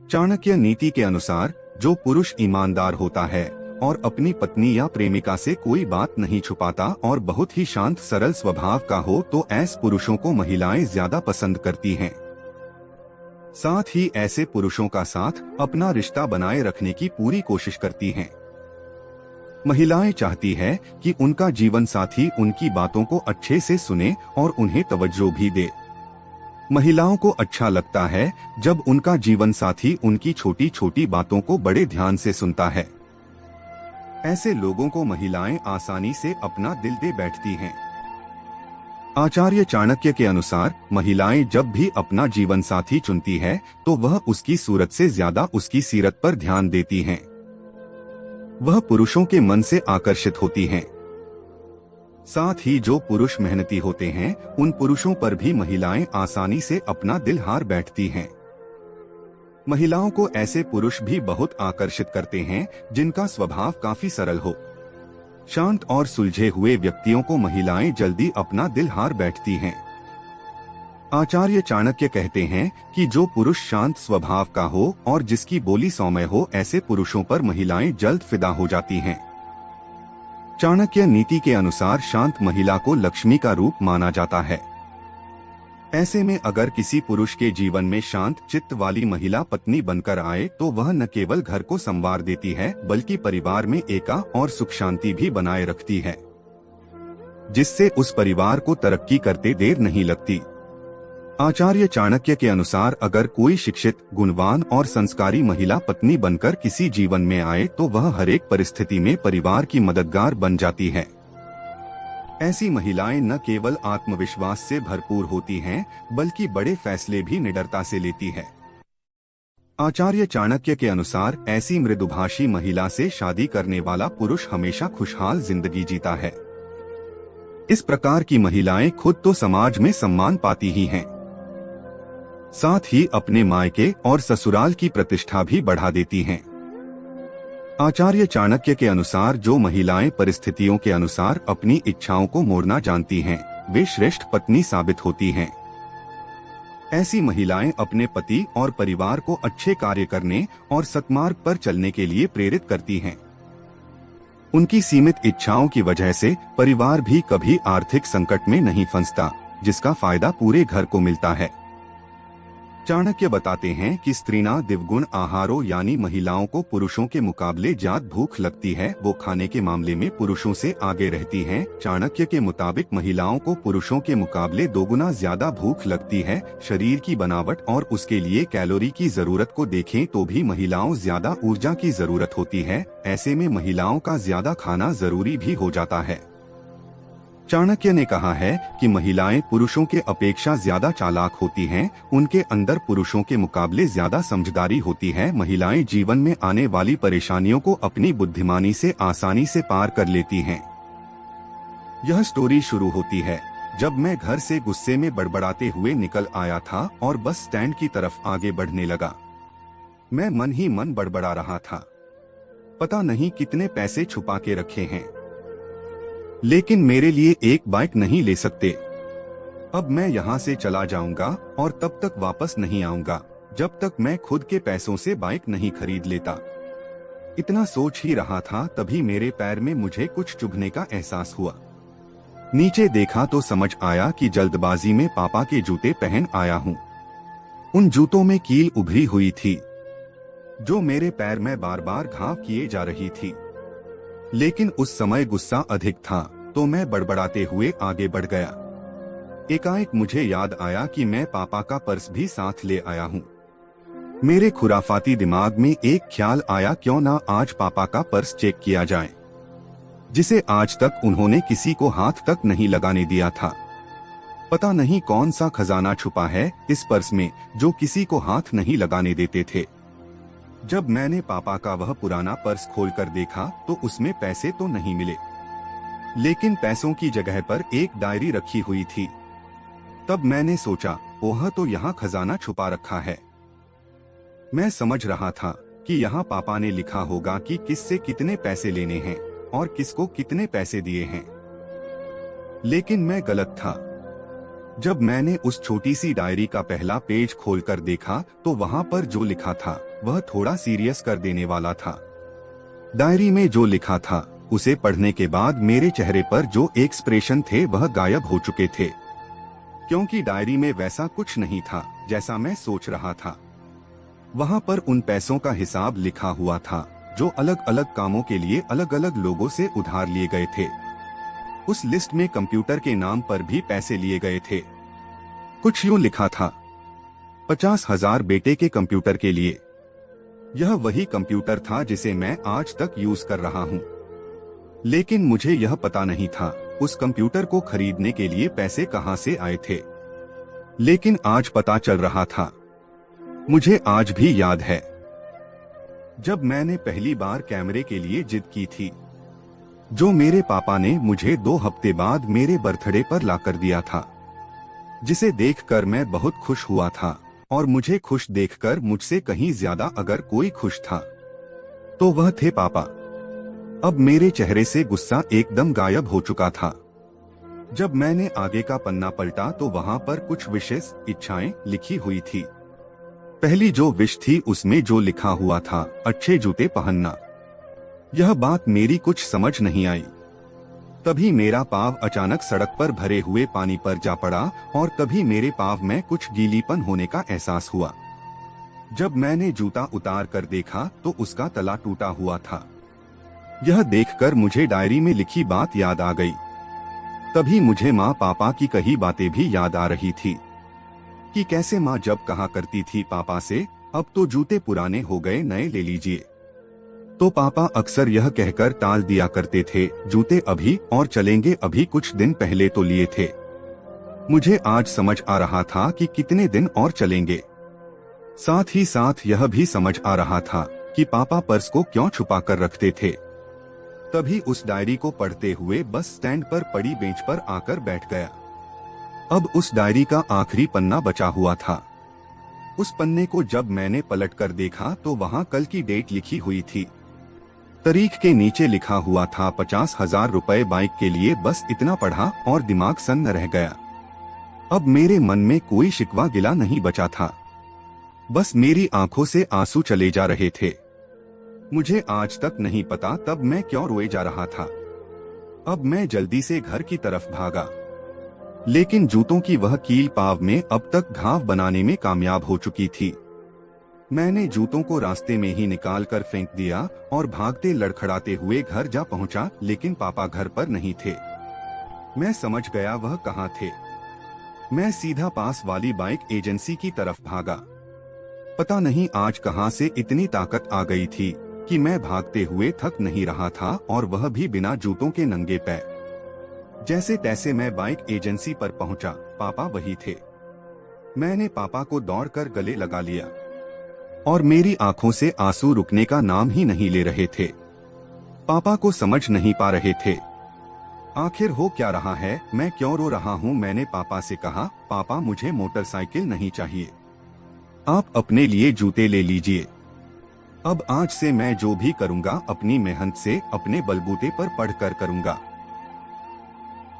चाणक्य नीति के अनुसार जो पुरुष ईमानदार होता है और अपनी पत्नी या प्रेमिका से कोई बात नहीं छुपाता और बहुत ही शांत सरल स्वभाव का हो तो ऐसे पुरुषों को महिलाएं ज्यादा पसंद करती हैं। साथ ही ऐसे पुरुषों का साथ अपना रिश्ता बनाए रखने की पूरी कोशिश करती हैं। महिलाएं चाहती है कि उनका जीवन साथी उनकी बातों को अच्छे से सुने और उन्हें तवज्जो भी दे। महिलाओं को अच्छा लगता है जब उनका जीवन साथी उनकी छोटी छोटी बातों को बड़े ध्यान से सुनता है। ऐसे लोगों को महिलाएं आसानी से अपना दिल दे बैठती हैं। आचार्य चाणक्य के अनुसार महिलाएं जब भी अपना जीवन साथी चुनती है तो वह उसकी सूरत से ज्यादा उसकी सीरत पर ध्यान देती हैं। वह पुरुषों के मन से आकर्षित होती हैं। साथ ही जो पुरुष मेहनती होते हैं उन पुरुषों पर भी महिलाएं आसानी से अपना दिल हार बैठती हैं। महिलाओं को ऐसे पुरुष भी बहुत आकर्षित करते हैं जिनका स्वभाव काफी सरल हो। शांत और सुलझे हुए व्यक्तियों को महिलाएं जल्दी अपना दिल हार बैठती हैं। आचार्य चाणक्य कहते हैं कि जो पुरुष शांत स्वभाव का हो और जिसकी बोली सौम्य हो ऐसे पुरुषों पर महिलाएं जल्द फिदा हो जाती हैं। चाणक्य नीति के अनुसार शांत महिला को लक्ष्मी का रूप माना जाता है। ऐसे में अगर किसी पुरुष के जीवन में शांत चित्त वाली महिला पत्नी बनकर आए तो वह न केवल घर को संवार देती है बल्कि परिवार में एका और सुख शांति भी बनाए रखती है, जिससे उस परिवार को तरक्की करते देर नहीं लगती। आचार्य चाणक्य के अनुसार अगर कोई शिक्षित, गुणवान और संस्कारी महिला पत्नी बनकर किसी जीवन में आए तो वह हर एक परिस्थिति में परिवार की मददगार बन जाती है। ऐसी महिलाएं न केवल आत्मविश्वास से भरपूर होती हैं बल्कि बड़े फैसले भी निडरता से लेती है। आचार्य चाणक्य के अनुसार ऐसी मृदुभाषी महिला से शादी करने वाला पुरुष हमेशा खुशहाल जिंदगी जीता है। इस प्रकार की महिलाएं खुद तो समाज में सम्मान पाती ही हैं, साथ ही अपने मायके और ससुराल की प्रतिष्ठा भी बढ़ा देती हैं। आचार्य चाणक्य के अनुसार जो महिलाएं परिस्थितियों के अनुसार अपनी इच्छाओं को मोड़ना जानती हैं, वे श्रेष्ठ पत्नी साबित होती हैं। ऐसी महिलाएं अपने पति और परिवार को अच्छे कार्य करने और सत्मार्ग पर चलने के लिए प्रेरित करती हैं। उनकी सीमित इच्छाओं की वजह से परिवार भी कभी आर्थिक संकट में नहीं फंसता, जिसका फायदा पूरे घर को मिलता है। चाणक्य बताते हैं कि स्त्रीणा दिवगुण आहारो यानी महिलाओं को पुरुषों के मुकाबले ज्यादा भूख लगती है, वो खाने के मामले में पुरुषों से आगे रहती हैं। चाणक्य के मुताबिक महिलाओं को पुरुषों के मुकाबले दोगुना ज्यादा भूख लगती है। शरीर की बनावट और उसके लिए कैलोरी की जरूरत को देखें तो भी महिलाओं ज्यादा ऊर्जा की जरूरत होती है। ऐसे में महिलाओं का ज्यादा खाना जरूरी भी हो जाता है। चाणक्य ने कहा है कि महिलाएं पुरुषों के अपेक्षा ज्यादा चालाक होती हैं, उनके अंदर पुरुषों के मुकाबले ज्यादा समझदारी होती है। महिलाएं जीवन में आने वाली परेशानियों को अपनी बुद्धिमानी से आसानी से पार कर लेती हैं। यह स्टोरी शुरू होती है जब मैं घर से गुस्से में बड़बड़ाते हुए निकल आया था और बस स्टैंड की तरफ आगे बढ़ने लगा। मैं मन ही मन बड़बड़ा रहा था, पता नहीं कितने पैसे छुपा के रखे हैं, लेकिन मेरे लिए एक बाइक नहीं ले सकते। अब मैं यहाँ से चला जाऊंगा और तब तक वापस नहीं आऊंगा जब तक मैं खुद के पैसों से बाइक नहीं खरीद लेता। इतना सोच ही रहा था तभी मेरे पैर में मुझे कुछ चुभने का एहसास हुआ। नीचे देखा तो समझ आया कि जल्दबाजी में पापा के जूते पहन आया हूँ। उन जूतों में कील उभरी हुई थी जो मेरे पैर में बार बार घाव किए जा रही थी, लेकिन उस समय गुस्सा अधिक था तो मैं बड़बड़ाते हुए आगे बढ़ गया। एकाएक मुझे याद आया कि मैं पापा का पर्स भी साथ ले आया हूँ। मेरे खुराफाती दिमाग में एक ख्याल आया, क्यों ना आज पापा का पर्स चेक किया जाए, जिसे आज तक उन्होंने किसी को हाथ तक नहीं लगाने दिया था। पता नहीं कौन सा खजाना छुपा है इस पर्स में जो किसी को हाथ नहीं लगाने देते थे। जब मैंने पापा का वह पुराना पर्स खोलकर देखा तो उसमें पैसे तो नहीं मिले, लेकिन पैसों की जगह पर एक डायरी रखी हुई थी। तब मैंने सोचा, ओह तो यहाँ खजाना छुपा रखा है। मैं समझ रहा था कि यहाँ पापा ने लिखा होगा कि किससे कितने पैसे लेने हैं और किसको कितने पैसे दिए हैं, लेकिन मैं गलत था। जब मैंने उस छोटी सी डायरी का पहला पेज खोलकर देखा तो वहाँ पर जो लिखा था वह थोड़ा सीरियस कर देने वाला था। डायरी में जो लिखा था उसे पढ़ने के बाद मेरे चेहरे पर जो एक्सप्रेशन थे वह गायब हो चुके थे, क्योंकि डायरी में वैसा कुछ नहीं था जैसा मैं सोच रहा था। वहां पर उन पैसों का हिसाब लिखा हुआ था जो अलग अलग कामों के लिए अलग अलग लोगों से उधार लिए गए थे। उस लिस्ट में कंप्यूटर के नाम पर भी पैसे लिए गए थे। कुछ यूं लिखा था, 50,000 बेटे के कंप्यूटर के लिए। यह वही कंप्यूटर था जिसे मैं आज तक यूज कर रहा हूं। लेकिन मुझे यह पता नहीं था उस कंप्यूटर को खरीदने के लिए पैसे कहां से आए थे। लेकिन आज पता चल रहा था। मुझे आज भी याद है जब मैंने पहली बार कैमरे के लिए जिद की थी, जो मेरे पापा ने मुझे 2 हफ्ते बाद मेरे बर्थडे पर लाकर दिया था, जिसे देखकर मैं बहुत खुश हुआ था। और मुझे खुश देखकर मुझसे कहीं ज्यादा अगर कोई खुश था तो वह थे पापा। अब मेरे चेहरे से गुस्सा एकदम गायब हो चुका था। जब मैंने आगे का पन्ना पलटा तो वहां पर कुछ विशेष इच्छाएं लिखी हुई थी। पहली जो विश थी उसमें जो लिखा हुआ था, अच्छे जूते पहनना। यह बात मेरी कुछ समझ नहीं आई। तभी मेरा पाँव अचानक सड़क पर भरे हुए पानी पर जा पड़ा और तभी मेरे पाँव में कुछ गीलीपन होने का एहसास हुआ। जब मैंने जूता उतार कर देखा तो उसका तला टूटा हुआ था। यह देखकर मुझे डायरी में लिखी बात याद आ गई। तभी मुझे माँ पापा की कही बातें भी याद आ रही थी कि कैसे माँ जब कहा करती थी पापा से, अब तो जूते पुराने हो गए, नए ले लीजिए, तो पापा अक्सर यह कहकर टाल दिया करते थे, जूते अभी और चलेंगे, अभी कुछ दिन पहले तो लिए थे। मुझे आज समझ आ रहा था कि कितने दिन और चलेंगे। साथ ही साथ यह भी समझ आ रहा था कि पापा पर्स को क्यों छुपा कर रखते थे। तभी उस डायरी को पढ़ते हुए बस स्टैंड पर पड़ी बेंच पर आकर बैठ गया। अब उस डायरी का आखिरी पन्ना बचा हुआ था। उस पन्ने को जब मैंने पलट कर देखा तो वहाँ कल की डेट लिखी हुई थी। तारीख के नीचे लिखा हुआ था 50,000 रुपए बाइक के लिए। बस इतना पढ़ा और दिमाग सन्न रह गया। अब मेरे मन में कोई शिकवा गिला नहीं बचा था, बस मेरी आंखों से आंसू चले जा रहे थे। मुझे आज तक नहीं पता तब मैं क्यों रोए जा रहा था। अब मैं जल्दी से घर की तरफ भागा, लेकिन जूतों की वह कील पाँव में अब तक घाव बनाने में कामयाब हो चुकी थी। मैंने जूतों को रास्ते में ही निकाल कर फेंक दिया और भागते लड़खड़ाते हुए घर जा पहुंचा, लेकिन पापा घर पर नहीं थे। मैं समझ गया वह कहाँ थे। मैं सीधा पास वाली बाइक एजेंसी की तरफ भागा। पता नहीं आज कहां से इतनी ताकत आ गई थी कि मैं भागते हुए थक नहीं रहा था, और वह भी बिना जूतों के नंगे पैर। जैसे तैसे मैं बाइक एजेंसी पर पहुंचा। पापा वही थे। मैंने पापा को दौड़कर गले लगा लिया और मेरी आंखों से आंसू रुकने का नाम ही नहीं ले रहे थे। पापा को समझ नहीं पा रहे थे आखिर हो क्या रहा है, मैं क्यों रो रहा हूँ। मैंने पापा से कहा, पापा मुझे मोटरसाइकिल नहीं चाहिए, आप अपने लिए जूते ले लीजिए। अब आज से मैं जो भी करूँगा अपनी मेहनत से अपने बलबूते पर पढ़कर करूँगा।